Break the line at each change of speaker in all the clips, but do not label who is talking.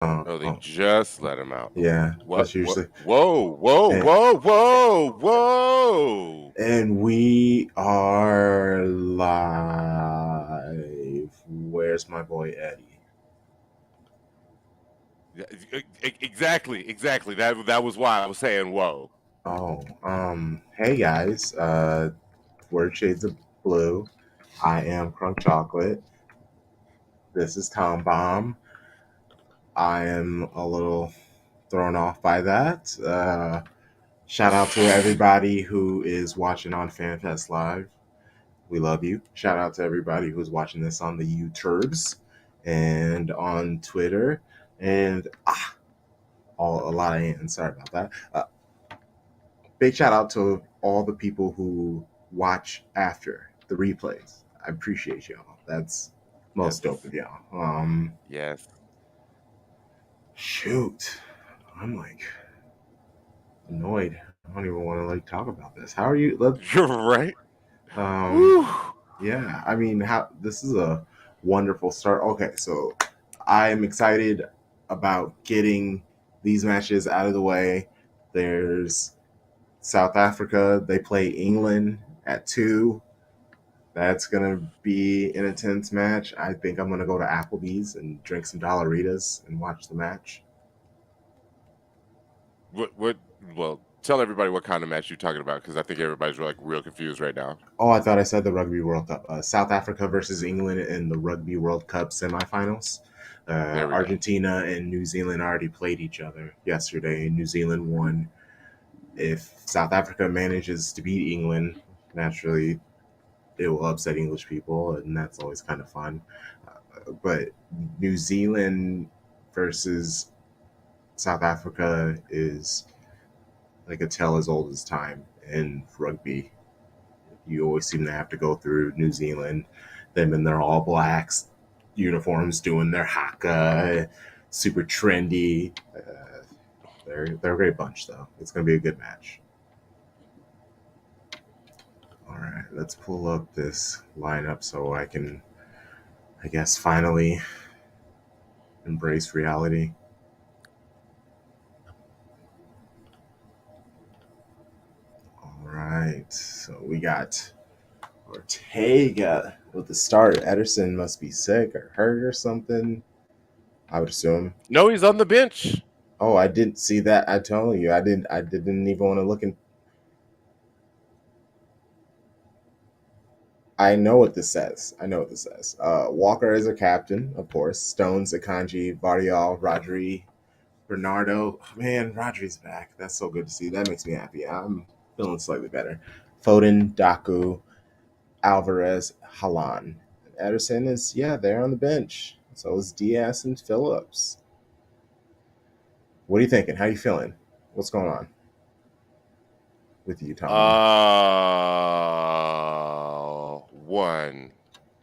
Oh, they
Oh,
just let him out.
yeah.
What?
That's
What?
usually.
Whoa! Whoa!
And,
Whoa! Whoa! Whoa!
and we are live. Where's my boy Eddie?
Exactly. That was why I was saying whoa.
Oh, hey guys. Word Shades of Blue. I am Crunk Chocolate. This is Tom Bomb. I am a little thrown off by that. Shout out to everybody who is watching on FanFest Live. We love you. Shout out to everybody who's watching this on the YouTubes and on Twitter and a lot of hands. Sorry about that. Big shout out to all the people who watch after the replays. I appreciate y'all. That's most
Yes.
dope of y'all.
Yes.
Shoot, I'm like annoyed. I don't even want to like talk about this. How are you?
You're right.
Um,
Whew.
yeah, I mean, how this is a wonderful start. Okay, so I'm excited about getting these matches out of the way. There's South Africa. They play England at 2. That's gonna be an intense match. I think I'm gonna go to Applebee's and drink some Dollaritas and watch the match.
What? Well, tell everybody what kind of match you're talking about because I think everybody's like real confused right now.
Oh, I thought I said the Rugby World Cup. South Africa versus England in the Rugby World Cup semifinals.
There we go.
Argentina and New Zealand already played each other yesterday. New Zealand won. If South Africa manages to beat England, naturally it will upset English people, and that's always kind of fun. But New Zealand versus South Africa is like a tale as old as time in rugby. You always seem to have to go through New Zealand, them in their all blacks uniforms doing their haka, super trendy. They're a great bunch though. It's gonna be a good match. All right, let's pull up this lineup so I can, I guess, finally embrace reality. All right, so we got Ortega with the start. Ederson must be sick or hurt or something. I would assume.
No, he's on the bench.
Oh, I didn't see that. I told you, I didn't. I didn't even want to look in. I know what this says. I know what this says. Walker is a captain, of course. Stones, Akanji, Vardial, Rodri, Bernardo. Man, Rodri's back. That's so good to see. That makes me happy. I'm feeling slightly better. Foden, Daku, Alvarez, Halan. Ederson is, yeah, they're on the bench. So is Diaz and Phillips. What are you thinking? How are you feeling? What's going on with you, Tom?
One,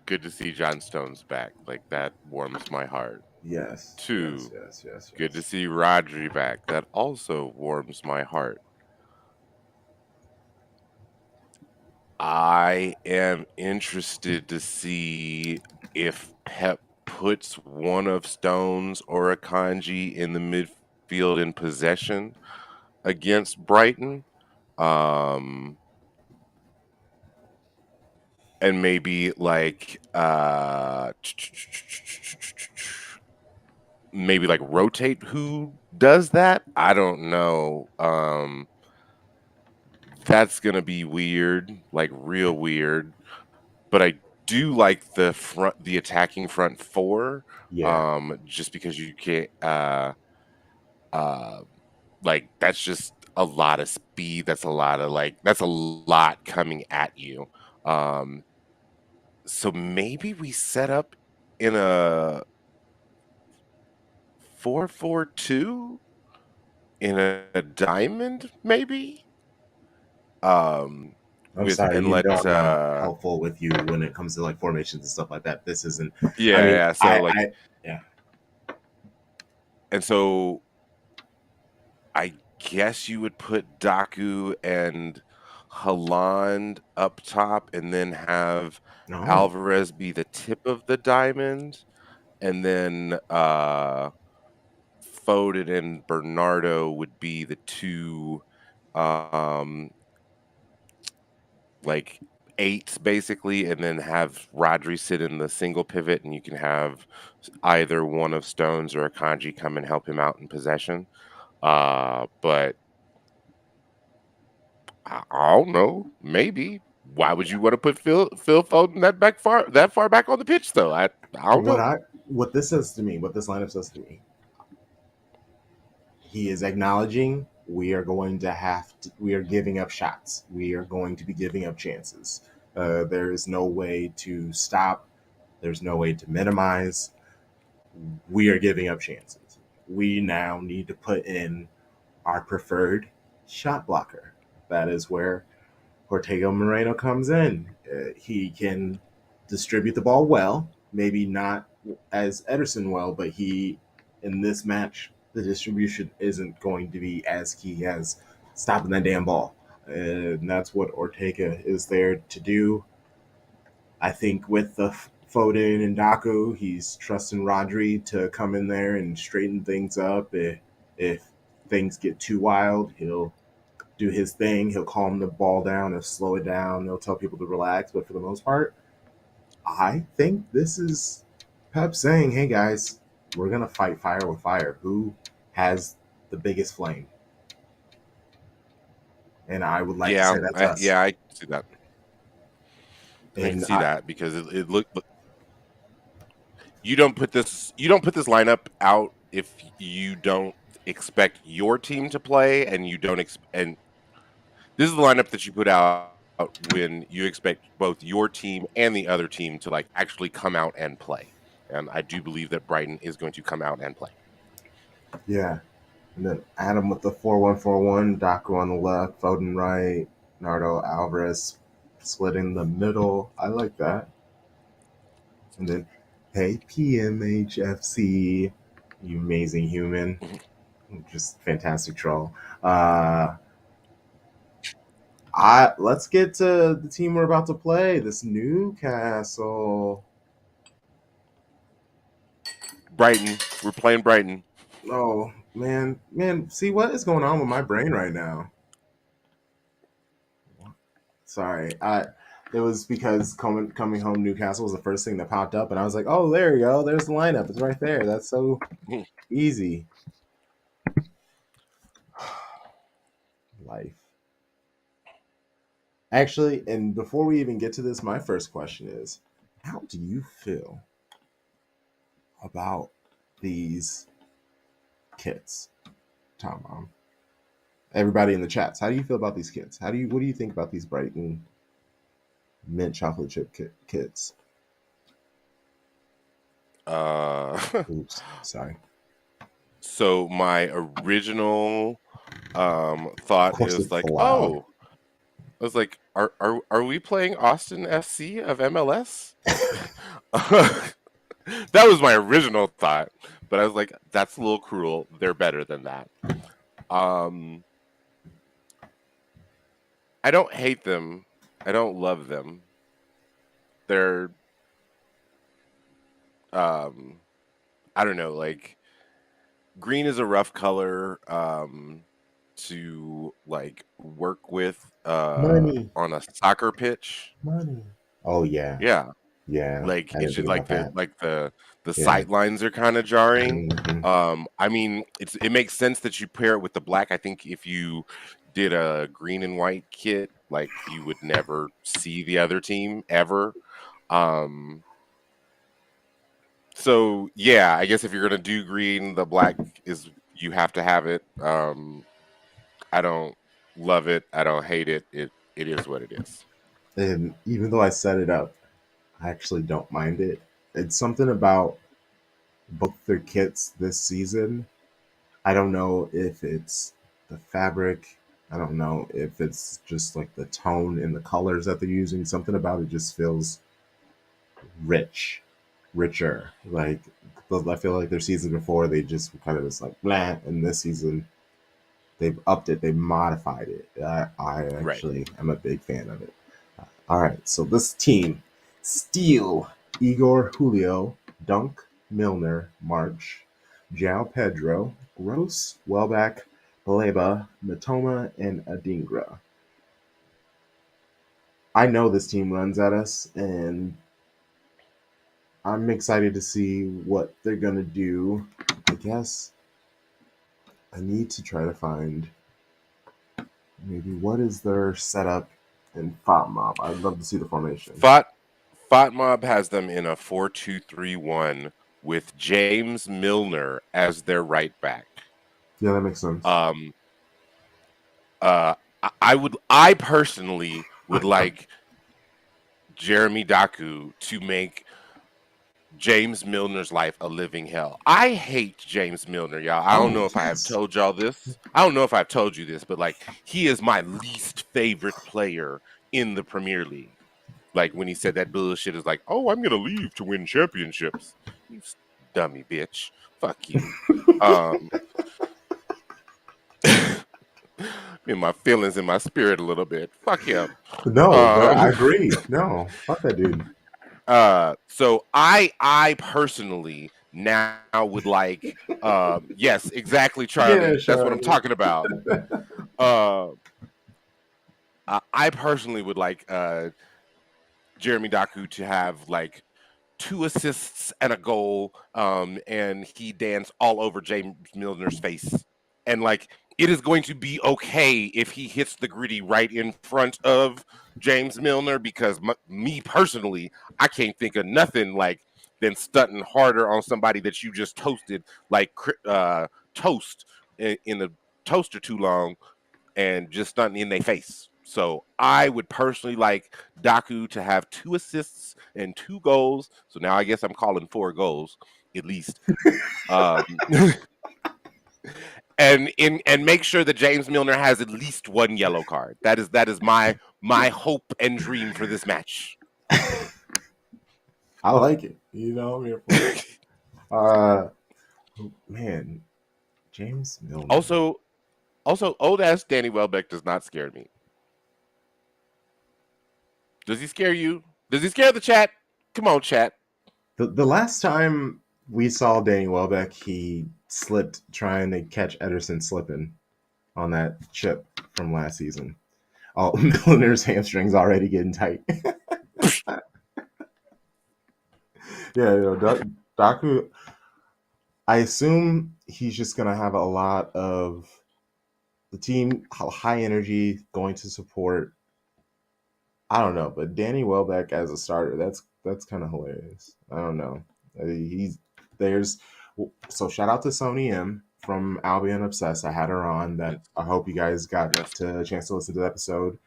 good to see John Stones back. Like that warms my heart.
Yes, yes,
Two,
yes, yes,
good to
yes.
see Rodri back. That also warms my heart. I am interested to see if Pep puts one of Stones or Akanji in the midfield in possession against Brighton. Um, and maybe like maybe like rotate who does that. I don't know. That's gonna be weird, like real weird. But I do like the attacking front four.
Yeah.
Just because you can't uh like that's just a lot of speed. That's a lot of that's a lot coming at you. Um so maybe we set up in a 4-4-2 in a diamond, maybe.
I'm
With
sorry,
and
you know
let
I'm not helpful with you when it comes to like formations and stuff like that. This isn't. I
yeah,
mean,
yeah. So like,
yeah.
and so I guess you would put Daku and Haaland up top, and then have
No.
Alvarez be the tip of the diamond, and then Foden and Bernardo would be the two, um, like eights basically, and then have Rodri sit in the single pivot, and you can have either one of Stones or Akanji come and help him out in possession. But I don't know. Maybe. Why would you want to put Phil Foden that far back on the pitch though? I don't know.
What this says to me, what this lineup says to me, he is acknowledging we are going to we are giving up shots. We are going to be giving up chances. There is no way to stop. There's no way to minimize. We are giving up chances. We now need to put in our preferred shot blocker. That is where Ortega Moreno comes in. He can distribute the ball well, maybe not as Ederson well, but in this match, the distribution isn't going to be as key as stopping that damn ball. And that's what Ortega is there to do. I think with the Foden and Daku, he's trusting Rodri to come in there and straighten things up. If things get too wild, he'll do his thing. He'll calm the ball down. He'll slow it down. He'll tell people to relax. But for the most part, I think this is Pep saying, hey, guys, we're going to fight fire with fire. Who has the biggest flame? And I would like to say that's us.
Yeah, I can see that. I can see that because it looked. You don't put this lineup out if you don't expect your team to play, and you don't and this is the lineup that you put out when you expect both your team and the other team to like actually come out and play. And I do believe that Brighton is going to come out and play.
Yeah. And then Adam with the 4-1-4-1, Daku on the left, Foden right, Nardo Alvarez splitting the middle. I like that. And then, hey, PMHFC, you amazing human. Just fantastic troll. Let's get to the team we're about to play, this Newcastle.
Brighton. We're playing Brighton.
Oh, man. See what is going on with my brain right now? Sorry. It was because coming home Newcastle was the first thing that popped up, and I was like, oh, there you go. There's the lineup. It's right there. That's so easy. Life. Actually, and before we even get to this, my first question is, how do you feel about these kits, Tom Mom? Everybody in the chats, how do you feel about these kits? What do you think about these Brighton mint chocolate chip kits? Oops, sorry.
So my original thought is like, I was like, are we playing Austin FC of MLS? That was my original thought, but I was like, that's a little cruel. They're better than that. I don't hate them. I don't love them. They're I don't know, like green is a rough color to like work with
Money
on a soccer pitch.
Money. Oh yeah.
Yeah.
Yeah.
Like it's just like the
Yeah.
sight lines are kind of jarring.
Mm-hmm.
I mean, it makes sense that you pair it with the black. I think if you did a green and white kit, like you would never see the other team ever. So yeah, I guess if you're gonna do green, the black is you have to have it. I don't love it. I don't hate it. It is what it is.
And even though I set it up, I actually don't mind it. It's something about both their kits this season. I don't know if it's the fabric. I don't know if it's just like the tone and the colors that they're using. Something about it just feels richer. Like I feel like their season before they just kind of just like blah, and this season they've upped it, they've modified it. I actually am a big fan of it. All right, so this team: Steele, Igor, Julio, Dunk, Milner, March, João Pedro, Gross, Welbeck, Baleba, Matoma, and Adingra. I know this team runs at us, and I'm excited to see what they're gonna do. I guess I need to try to find maybe what is their setup in Fat Mob. I'd love to see the formation.
Fatmob has them in a 4-2-3-1 with James Milner as their right back.
Yeah, that makes sense.
Um, I personally would like Jeremy Daku to make James Milner's life a living hell. I hate James Milner, y'all. I don't
Oh
know if I have
yes.
told y'all this. I don't know if I've told you this, but like he is my least favorite player in the Premier League. Like when he said that bullshit is like, "Oh, I'm gonna leave to win championships." You dummy bitch. Fuck you. Um, in my feelings, in my spirit, a little bit. Fuck him.
No, but I
Um,
agree. No, fuck that dude.
so I personally now would like, yes, exactly,
Yeah,
Charlie. That's what I'm
Charlie.
talking about. Uh, I personally would like Jeremy Daku to have like 2 assists and a goal, and he danced all over James Milner's face. And like it is going to be okay if he hits the gritty right in front of James Milner because me personally, I can't think of nothing like than stunting harder on somebody that you just toasted like toast in the toaster too long and just stunting in their face. So I would personally like Daku to have 2 assists and 2 goals. So now I guess I'm calling 4 goals at least. Um, and make sure that James Milner has at least 1 yellow card. That is my hope and dream for this match.
I like it. You know, I'm here for it. Uh, man, James Milner.
also, old ass Danny Welbeck does not scare me. Does he scare you? Does he scare the chat? Come on, chat.
The last time we saw Danny Welbeck, he slipped trying to catch Ederson slipping on that chip from last season. Oh, Milner's hamstrings already getting tight. Yeah, Daku. I assume he's just gonna have a lot of the team, high energy, going to support. I don't know, but Danny Welbeck as a starter, that's kind of hilarious. I don't know. He's there's so shout out to Sony M from Albion Obsessed. I had her on. That
Yes,
I hope you guys got
yes.
a chance to listen to the episode.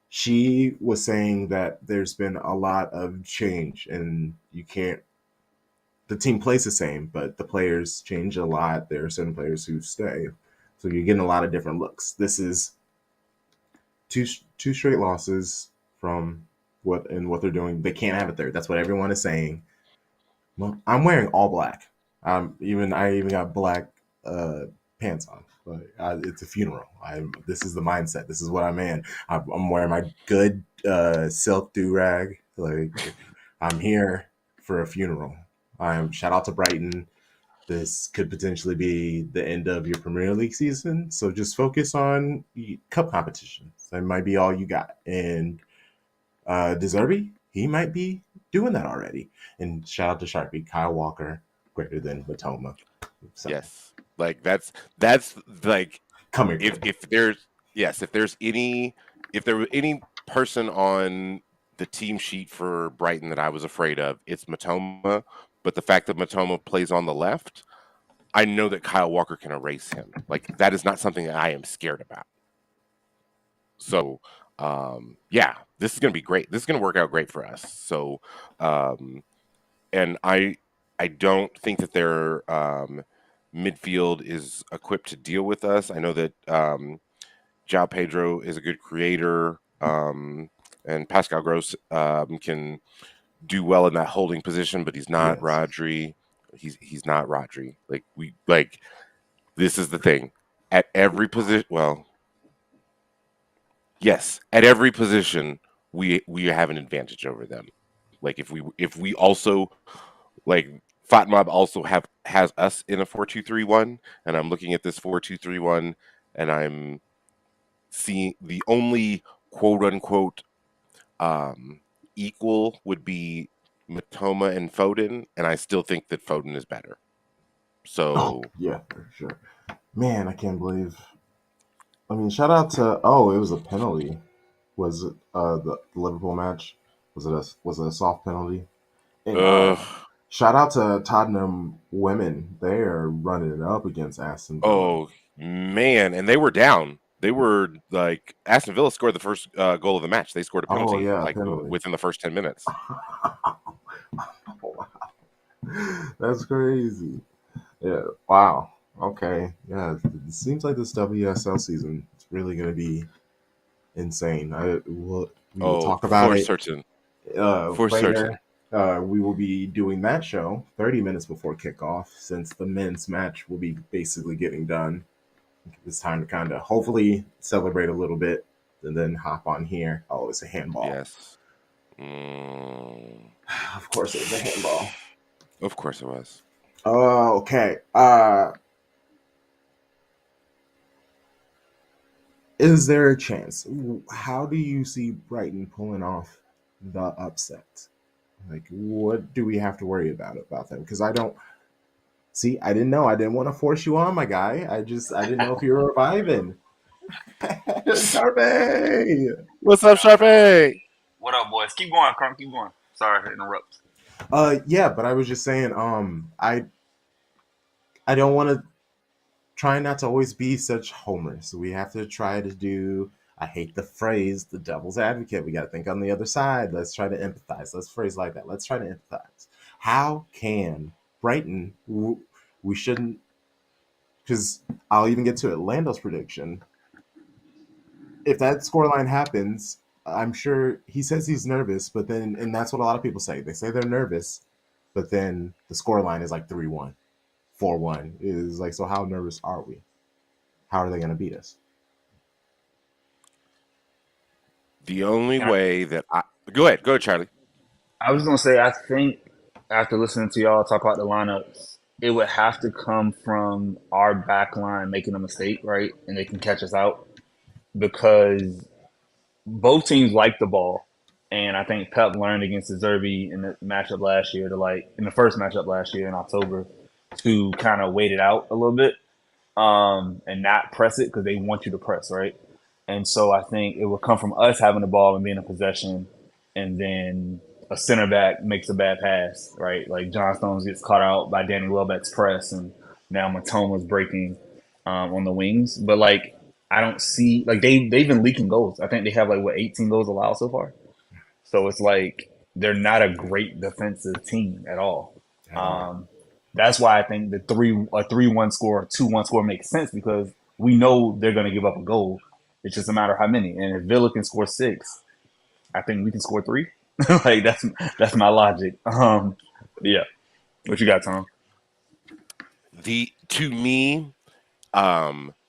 She was saying that there's been a lot of change, and you can't. The team plays the same, but the players change a lot. There are certain players who stay, so you're getting a lot of different looks. This is two straight losses from what they're doing. They can't have a third. That's what everyone is saying. Well, I'm wearing all black. I even got black pants on. But it's a funeral. This is the mindset. This is what I'm in. I'm wearing my good silk do rag. Like I'm here for a funeral. Shout out to Brighton. This could potentially be the end of your Premier League season. So just focus on cup competitions. That might be all you got. And Deserby, he might be doing that already. And shout out to Sharpie, Kyle Walker, greater than Matoma. So
Yes. Like that's like
come here,
if
kid.
if there's yes, if there were any person on the team sheet for Brighton that I was afraid of, it's Matoma. But the fact that Matoma plays on the left, I know that Kyle Walker can erase him. Like that is not something that I am scared about. So yeah, this is gonna be great. This is gonna work out great for us. So um and I don't think that their midfield is equipped to deal with us. I know that João Pedro is a good creator, and Pascal Gross can do well in that holding position, but he's not
Yes.
Rodri. He's not Rodri. Like we like this is the thing at every position. Well, yes, at every position we have an advantage over them. Like if we also like FOTMOB also has us in a 4-2-3-1, and I'm looking at this 4-2-3-1, and I'm seeing the only quote unquote um, equal would be Matoma and Foden, and I still think that Foden is better.
Oh,
So,
yeah, for sure. Man, I can't believe. I mean, shout out to. Oh, it was a penalty. Was it the Liverpool match? Was it a soft penalty? And
ugh,
shout out to Tottenham women. They are running it up against Aston Villa.
oh man, and they were down. They were like Aston Villa scored the first goal of the match. They scored a
Oh
penalty
yeah,
like
penalty.
within the first 10 minutes.
That's crazy. Yeah. Wow. Okay. Yeah. It seems like this WSL season is really going to be insane. We will
Oh,
talk about
for
it
certain, for certain.
later. We will be doing that show 30 minutes before kickoff, since the men's match will be basically getting done. It's time to kind of hopefully celebrate a little bit and then hop on here. Oh, it's a handball.
Yes. Mm.
Of course, it was a handball.
Of course it was.
Okay. Is there a chance? How do you see Brighton pulling off the upset? Like, what do we have to worry about them? Because I don't see. I didn't know. I didn't want to force you on, my guy. I didn't know if you were reviving. Sharpay.
What's up, Sharpay?
What up, boys? Keep going, Crump. Keep going. Sorry to interrupt.
Yeah, but I was just saying. I don't want to try not to always be such homers. So we have to try to do. I hate the phrase "the devil's advocate." We got to think on the other side. Let's try to empathize. Let's phrase like that. Let's try to empathize. How can Brighton? We shouldn't, because I'll even get to Orlando's prediction. If that scoreline happens, I'm sure he says he's nervous, but then, and that's what a lot of people say. They say they're nervous, but then the scoreline is like 3-1, 4-1. Is like, so how nervous are we? How are they going to beat us?
The only
Can I,
way that I go ahead, Charlie.
I was gonna say, I think after listening to y'all talk about the lineups, it would have to come from our back line making a mistake, right? And they can catch us out because both teams like the ball. And I think Pep learned against the Zerbi in the matchup last year in the first matchup last year in October, to kind of wait it out a little bit, and not press it because they want you to press, right? And so I think it will come from us having the ball and being in possession, and then a center back makes a bad pass, right? Like John Stones gets caught out by Danny Welbeck's press, and now Matoma's breaking on the wings. But like I don't see like they've been leaking goals. I think they have like what 18 goals allowed so far. So it's like they're not a great defensive team at all.
At all.
Um, that's why I think the 3-1 score, 2-1 score makes sense because we know they're going to give up a goal. It's just a matter of how many. And if Villa can score 6, I think we can score 3. Like that's my logic. Yeah. What you got, Tom?
The to me,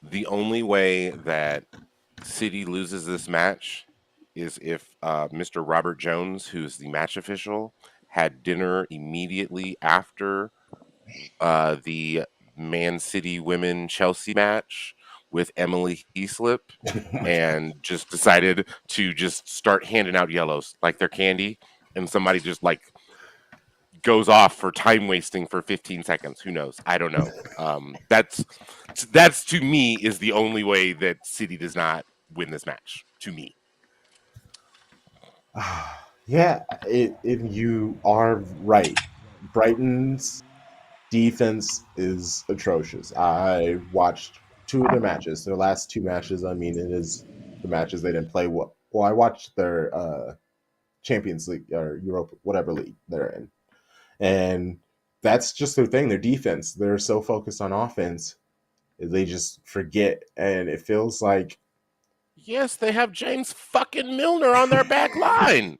the only way that City loses this match is if Mr. Robert Jones, who's the match official, had dinner immediately after the Man City women Chelsea match with Emily Heaslip and just decided to just start handing out yellows like they're candy, and somebody just like goes off for time wasting for 15 seconds. Who knows? I don't know. That's to me is the only way that City does not win this match. To me,
Yeah, if you are right, Brighton's defense is atrocious. I watched two of their matches, their last two matches. I mean, it is the matches they didn't play well. Well, I watched their Champions League or Europa, whatever league they're in, and that's just their thing. Their defense. They're so focused on offense, they just forget, and it feels like
yes, they have James fucking Milner on their back line.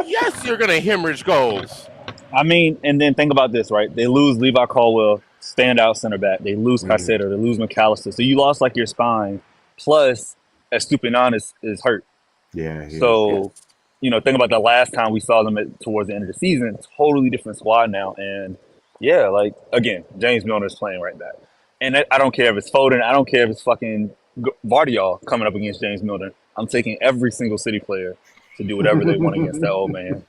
Yes, you're gonna hemorrhage goals.
I mean, and then think about this, right? They lose Levi Caldwell, standout center back. They lose
mhm,
Caicedo. They lose McAllister. So you lost like your spine. Plus, Estupinan is hurt.
yeah, he is.
Yes.
So, think about the last time we saw them towards the end of the season. Totally different squad now, and Yeah, like again, James Milner's playing right back, and I don't care if it's Foden. I don't care if it's fucking Vardiol coming up against James Milner. I'm taking every single City player to do whatever they want against that old man.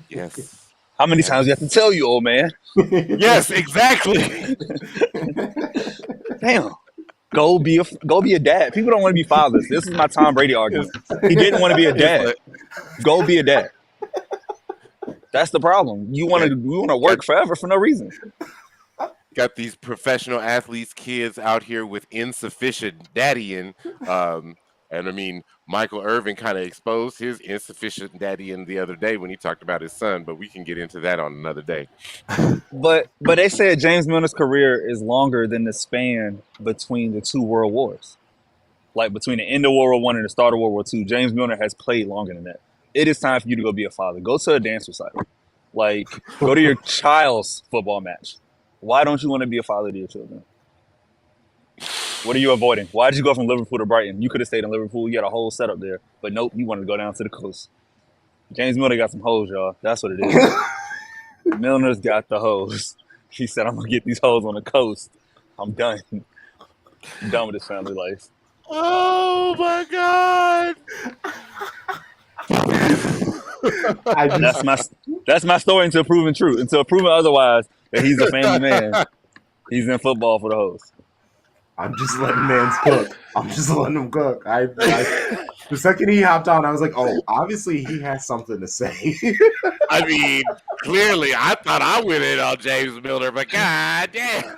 Yes.
How many times do you have to tell you, old man?
Yes, exactly.
Damn. Go be a dad. People don't want to be fathers. This is my Tom Brady argument. He didn't want to be a dad.
Like,
Go be a dad. That's the problem. You want to work forever for no reason.
got these professional athletes, kids out here with insufficient daddying. And I mean, Michael Irvin kind of exposed his insufficient daddying the other day when he talked about his son, but we can get into that on another day.
But they said James Milner's career is longer than the span between the two world wars. Like between the end of World War I and the start of World War II, James Milner has played longer than that. It is time for you to go be a father. Go to a dance recital. Like, go to your child's football match. Why don't you want to be a father to your children? What are you avoiding? Why did you go from Liverpool to Brighton? You could have stayed in Liverpool. You had a whole setup there. But nope, you wanted to go down to the coast. James Milner got some hoes, y'all. That's what it is. Milner's got the hoes. He said, I'm going to get these hoes on the coast. I'm done. I'm done with this family life.
Oh my God.
That's my story until proven true. Until proven otherwise that he's a family man. He's in football for the host.
I'm just letting mans cook. I'm just letting him cook. The second he hopped on, I was like, oh, obviously he has something to say.
I mean, clearly, I thought I went in on James Milner, but God damn.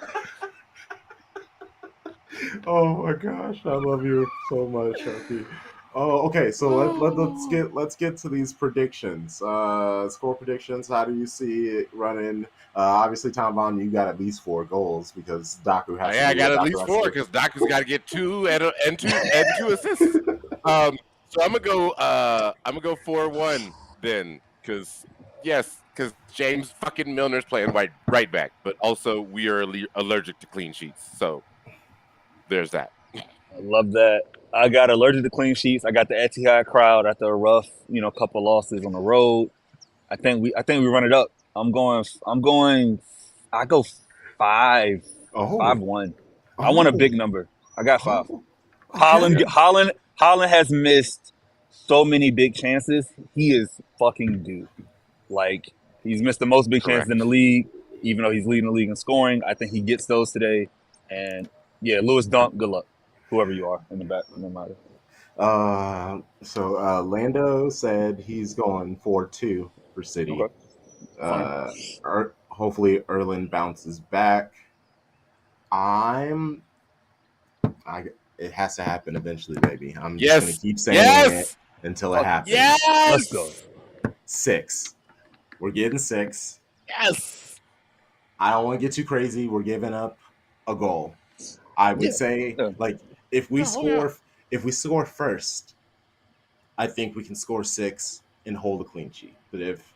Oh my gosh, I love you so much, Sharpie. Oh, okay. So let's get to these predictions. Score predictions. How do you see it running? Obviously, Tom Bond, you got at least 4 goals because Daku has.
Yeah, I got at least 4 because Daku's got to get 2 and 2 assists. So I'm gonna go 4-1 then, because James fucking Milner's playing right back, but also we are allergic to clean sheets, so there's that.
I love that. I got allergic to clean sheets. I got the Etihad crowd after a rough, couple losses on the road. I think we run it up. I go 5-1. I want a big number. I got 5. Okay. Holland has missed so many big chances. He is fucking due. Like, he's missed the most big chances in the league, even though he's leading the league in scoring. I think he gets those today. And yeah, Lewis Dunk, good luck. Whoever you are in the back, no matter.
So Lando said he's going 4-2 for City. Okay. Hopefully Erlen bounces back. It has to happen eventually, baby. I'm just going to keep saying it until it happens.
Yes! Let's go.
6. We're getting 6.
Yes!
I don't want to get too crazy. We're giving up a goal. I would say, if we score first, I think we can score 6 and hold a clean sheet. But if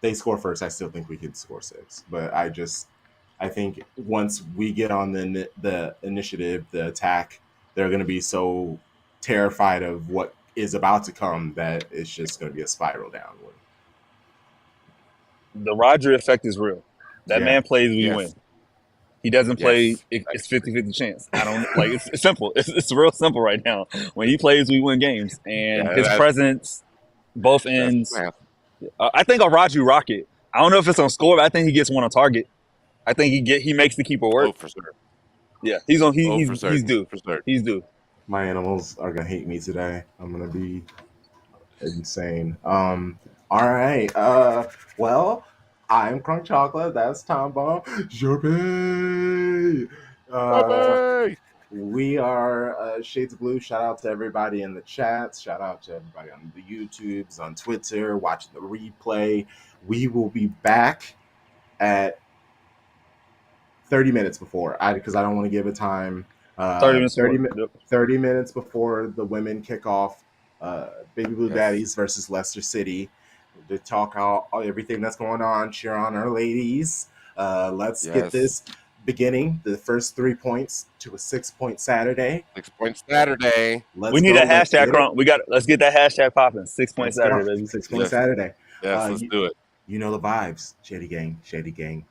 they score first, I still think we can score 6. But I think once we get on the initiative, the attack, they're going to be so terrified of what is about to come that it's just going to be a spiral downward.
The Roger effect is real. That man plays, we win. He doesn't play, it's 50-50 chance. I don't it's simple. It's real simple right now. When he plays, we win games. And his presence, both ends. I think a Raju rocket. I don't know if it's on score, but I think he gets one on target. I think he makes the keeper work.
Oh, for sure.
Yeah, he's due.
For sure.
He's due.
My animals are gonna hate me today. I'm gonna be insane. All right. Well, I'm Crunk Chocolate. That's Tom Bomb. Jerpy. We are Shades of Blue. Shout out to everybody in the chats. Shout out to everybody on the YouTubes, on Twitter, watching the replay. We will be back at 30 minutes before, because I don't want to give a time. 30 minutes before the women kick off. Baby Blue Daddies versus Leicester City. To talk out everything that's going on, cheer on our ladies. Let's get this beginning, the first 3 points to a 6-point Saturday.
6-point Saturday.
We need a hashtag, Crunk. Let's get that hashtag popping. 6-point Saturday, baby.
6-point Saturday.
Yes, let's do it.
You know the vibes. Shady gang, shady gang.